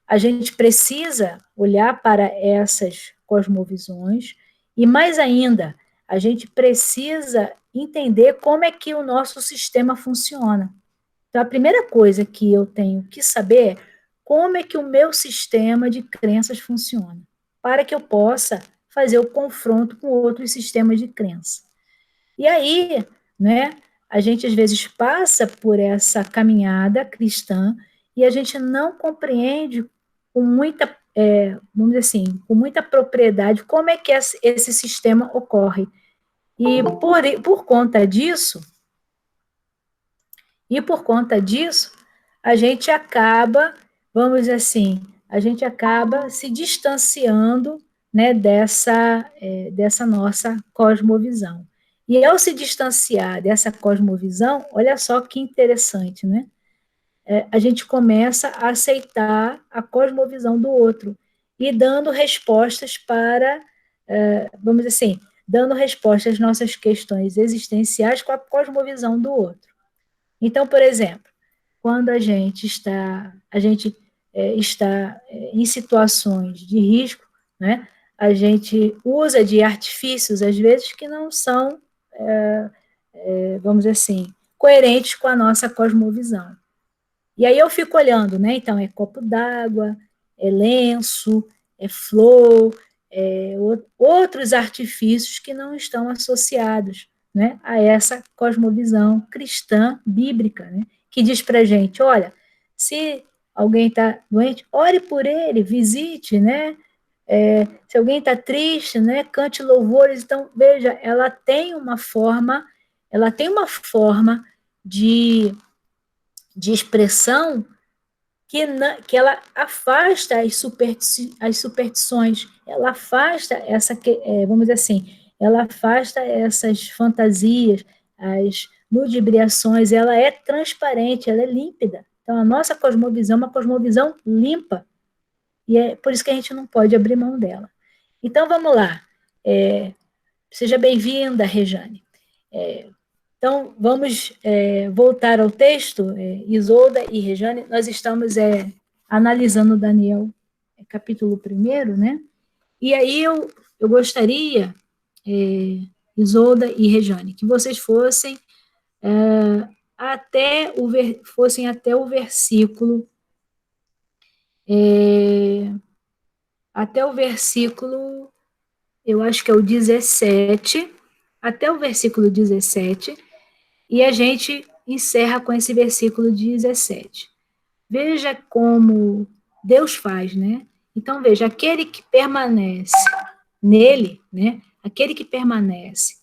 A gente precisa olhar para essas cosmovisões e, mais ainda, a gente precisa entender como é que o nosso sistema funciona. Então, a primeira coisa que eu tenho que saber é como é que o meu sistema de crenças funciona, para que eu possa fazer o confronto com outros sistemas de crença. E aí, né, a gente às vezes passa por essa caminhada cristã e a gente não compreende com muita vamos dizer assim, com muita propriedade, como é que esse sistema ocorre. E por conta disso, a gente acaba, vamos dizer assim, a gente acaba se distanciando, né, dessa nossa cosmovisão. E ao se distanciar dessa cosmovisão, olha só que interessante, né? A gente começa a aceitar a cosmovisão do outro e dando respostas para, vamos dizer assim, dando respostas às nossas questões existenciais com a cosmovisão do outro. Então, por exemplo, quando a gente está em situações de risco, né, a gente usa de artifícios, às vezes, que não são, vamos dizer assim, coerentes com a nossa cosmovisão. E aí eu fico olhando, né? Então, é copo d'água, é lenço, é flor, outros artifícios que não estão associados, né, a essa cosmovisão cristã bíblica, né, que diz para a gente, olha, se alguém está doente, ore por ele, visite, né? Se alguém está triste, né, cante louvores. Então, veja, ela tem uma forma de expressão que ela afasta as superstições, ela afasta vamos dizer assim, ela afasta essas fantasias, as ludibriações, ela é transparente, ela é límpida. Então, a nossa cosmovisão é uma cosmovisão limpa, e é por isso que a gente não pode abrir mão dela. Então, vamos lá. Seja bem-vinda, Rejane. Então, vamos voltar ao texto, Isolda e Rejane. Nós estamos analisando Daniel, capítulo 1, né? E aí eu gostaria, Isolda e Rejane, que vocês fossem fossem até o versículo, eu acho que é o 17, até o versículo 17, e a gente encerra com esse versículo 17. Veja como Deus faz, né? Então, veja, aquele que permanece nele, né? Aquele que permanece,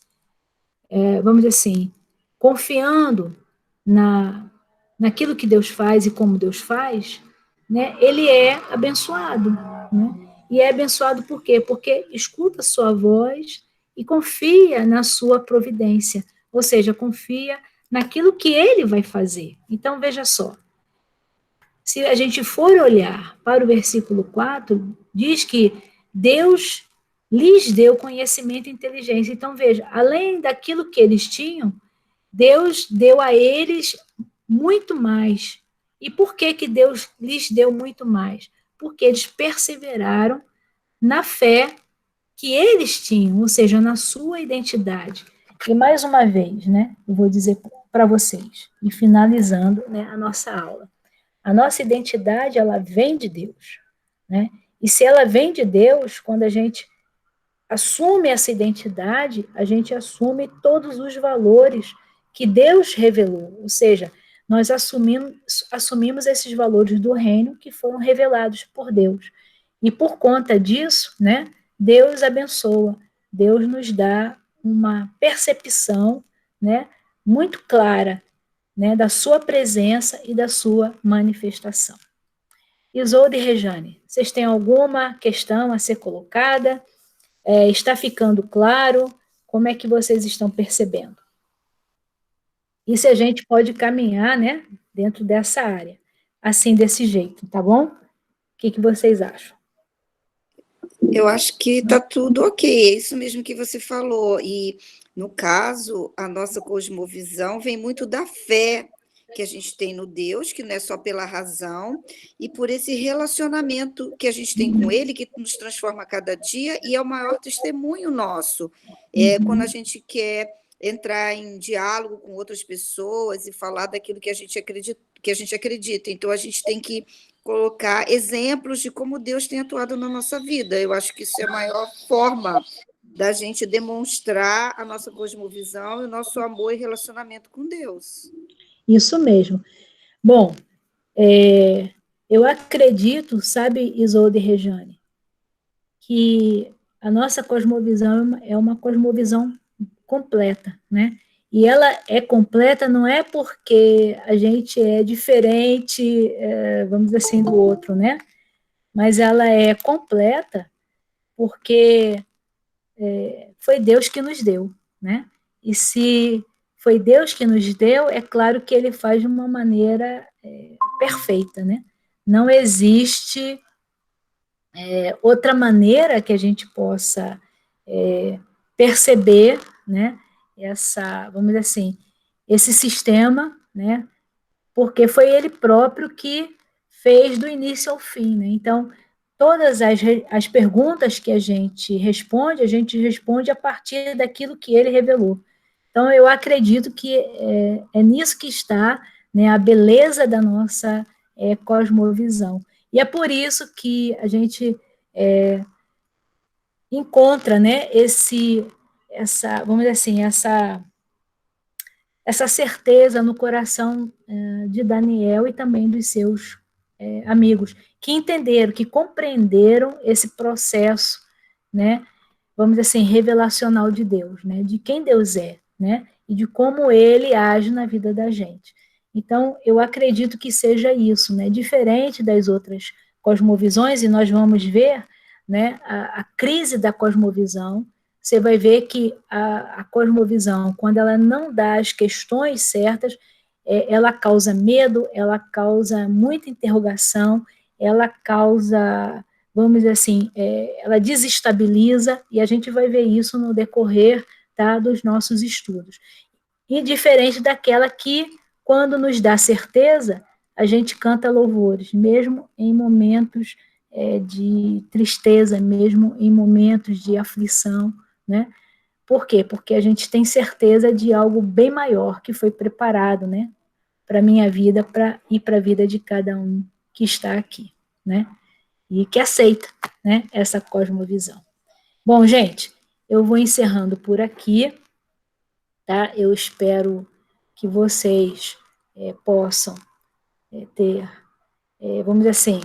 vamos dizer assim, confiando naquilo que Deus faz e como Deus faz, né? Ele é abençoado, né? E é abençoado por quê? Porque escuta a sua voz e confia na sua providência, ou seja, confia naquilo que ele vai fazer. Então, veja só, se a gente for olhar para o versículo 4, diz que Deus lhes deu conhecimento e inteligência. Então, veja, além daquilo que eles tinham, Deus deu a eles muito mais. E por que que Deus lhes deu muito mais? Porque eles perseveraram na fé que eles tinham, ou seja, na sua identidade. E mais uma vez, né, eu vou dizer para vocês, e finalizando, né, a nossa aula. A nossa identidade, ela vem de Deus, né? E se ela vem de Deus, quando a gente assume essa identidade, a gente assume todos os valores que Deus revelou, ou seja, nós assumimos esses valores do reino que foram revelados por Deus. E por conta disso, né, Deus abençoa, Deus nos dá uma percepção, né, muito clara, né, da sua presença e da sua manifestação. Isolda e Rejane, vocês têm alguma questão a ser colocada? Está ficando claro? Como é que vocês estão percebendo? E se a gente pode caminhar, né, dentro dessa área, assim, desse jeito, tá bom? O que vocês acham? Eu acho que está tudo ok, é isso mesmo que você falou. E, no caso, a nossa cosmovisão vem muito da fé que a gente tem no Deus, que não é só pela razão, e por esse relacionamento que a gente tem com Ele, que nos transforma a cada dia, e é o maior testemunho nosso. Quando a gente quer entrar em diálogo com outras pessoas e falar daquilo que a gente acredita. Então, a gente tem que colocar exemplos de como Deus tem atuado na nossa vida. Eu acho que isso é a maior forma da gente demonstrar a nossa cosmovisão e o nosso amor e relacionamento com Deus. Isso mesmo. Bom, Eu acredito, sabe, Isolde e Rejane, que a nossa cosmovisão é uma cosmovisão completa, né? E ela é completa não é porque a gente é diferente, vamos dizer assim, do outro, né? Mas ela é completa porque foi Deus que nos deu, né? E se foi Deus que nos deu, é claro que ele faz de uma maneira perfeita, né? Não existe outra maneira que a gente possa perceber, né? Essa, vamos dizer assim, esse sistema, né? Porque foi ele próprio que fez do início ao fim, né? Então, todas as perguntas que a gente responde a partir daquilo que ele revelou. Então, eu acredito que é nisso que está, né, a beleza da nossa cosmovisão. E é por isso que a gente encontra, né, vamos dizer assim, essa certeza no coração de Daniel e também dos seus amigos, que entenderam, que compreenderam esse processo, né, vamos dizer assim, revelacional de Deus, né, de quem Deus é, né, e de como ele age na vida da gente. Então, eu acredito que seja isso, né, diferente das outras cosmovisões, e nós vamos ver, né, a crise da cosmovisão. Você vai ver que a cosmovisão, quando ela não dá as questões certas, ela causa medo, ela causa muita interrogação, ela causa, vamos dizer assim, ela desestabiliza, e a gente vai ver isso no decorrer, tá, dos nossos estudos. E diferente daquela que, quando nos dá certeza, a gente canta louvores, mesmo em momentos de tristeza, mesmo em momentos de aflição, né? Por quê? Porque a gente tem certeza de algo bem maior que foi preparado, né? Para a minha vida e para a vida de cada um que está aqui, né? E que aceita, né, essa cosmovisão. Bom, gente, eu vou encerrando por aqui, tá? Eu espero que vocês possam ter, vamos dizer assim,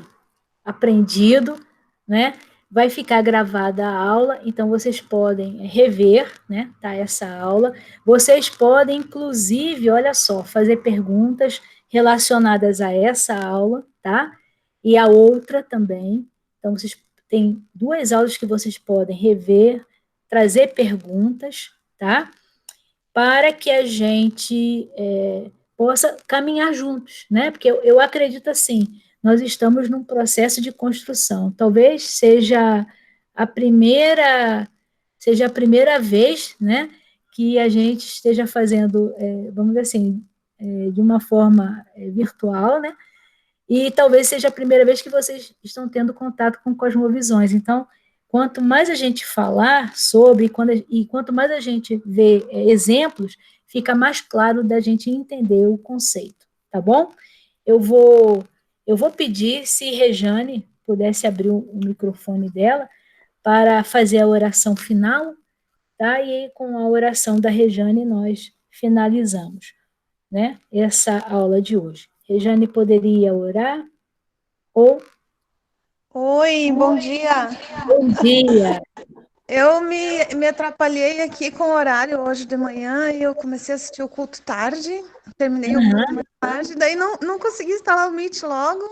aprendido, né? Vai ficar gravada a aula, então vocês podem rever, né, tá, essa aula. Vocês podem, inclusive, olha só, fazer perguntas relacionadas a essa aula, tá? E a outra também. Então, vocês têm duas aulas que vocês podem rever, trazer perguntas, tá? Para que a gente possa caminhar juntos, né? Porque eu acredito assim, nós estamos num processo de construção. Talvez seja a primeira vez, né, que a gente esteja fazendo, vamos dizer assim, de uma forma virtual, né? E talvez seja a primeira vez que vocês estão tendo contato com cosmovisões. Então, quanto mais a gente falar sobre, e quanto mais a gente vê exemplos, fica mais claro da gente entender o conceito, tá bom? Eu vou, eu vou pedir se Rejane pudesse abrir o microfone dela para fazer a oração final, tá? E aí, com a oração da Rejane nós finalizamos, né? Essa aula de hoje. Rejane poderia orar? Ou Oi, bom dia. bom dia. Eu me atrapalhei aqui com o horário hoje de manhã e eu comecei a assistir o culto tarde, terminei o culto mais tarde, daí não consegui instalar o Meet logo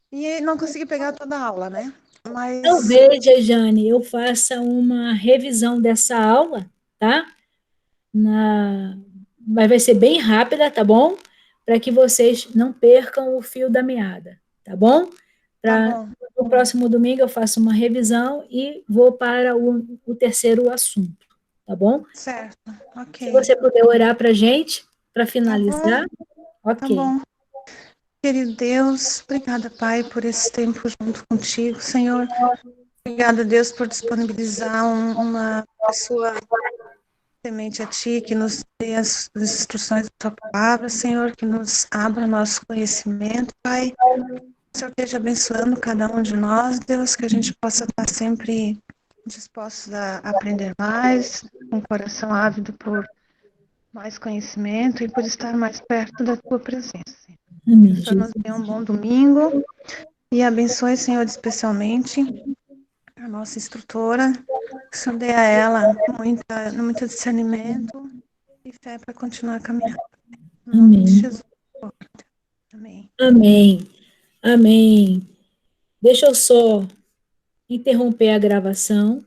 e não consegui pegar toda a aula, né? Mas Talvez, Jane, eu faça uma revisão dessa aula, tá? Mas vai ser bem rápida, tá bom? Para que vocês não percam o fio da meada, tá bom? tá Para bom, no próximo domingo eu faço uma revisão e vou para o terceiro assunto, tá bom? certo, Se ok. você puder orar para a gente, para Tá bom, finalizar, tá ok. bom. Querido Deus, obrigada, Pai, por esse tempo junto contigo, Senhor. Obrigada, Deus, por disponibilizar uma pessoa temente a Ti, que nos dê as instruções da Tua palavra, Senhor, que nos abra nosso conhecimento, Pai. Que o Senhor esteja abençoando cada um de nós, Deus, que a gente possa estar sempre dispostos a aprender mais, com o coração ávido por mais conhecimento e por estar mais perto da Tua presença. Amém, Que o Senhor nos Jesus. dê um bom domingo e abençoe, Senhor, especialmente a nossa instrutora. Que o Senhor dê a ela muito discernimento e fé para continuar caminhando. Em nome de Amém. Jesus. Amém. Amém. Amém. Deixa eu só interromper a gravação.